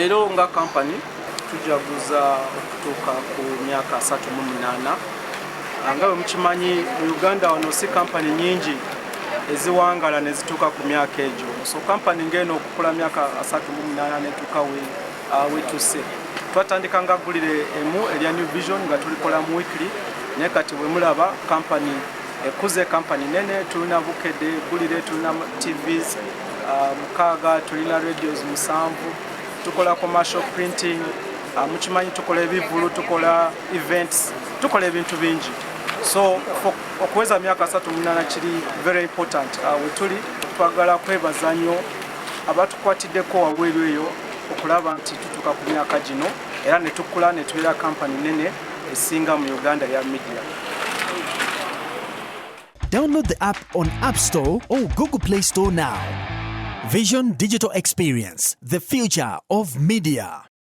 Leero nga company tujaguza okutuuka ku myaka 38. Nga bwe mukimanyi mu Uganda wano si company nyingi eziwangala ne zituuka ku myaka egyo. So company ng'eno okukula myaka 38 netuuka wetuuse. Twatandika nga aggulire emu erya New Vision nga tulikola mu weekly, naye kati bwe mulaba company ekuze, company nene, tulina bukedde eggulire, tulina TVs 6, tulina radios 7, tukola commercial printing, mukimanyi tukola ebivulu, tukola events, tukola ebintu bingi. So okuweza myaka 38 kiri very important. We tuli twagala kwebaza nnyo abatukwatiddeko wabweru eyo okulaba nti tutuuka ku myaka gino era ne tukula ne tubeera company nene esinga mu Uganda ya media. Download the app on App Store or Google Play Store now. Vision Digital Experience, the future of media.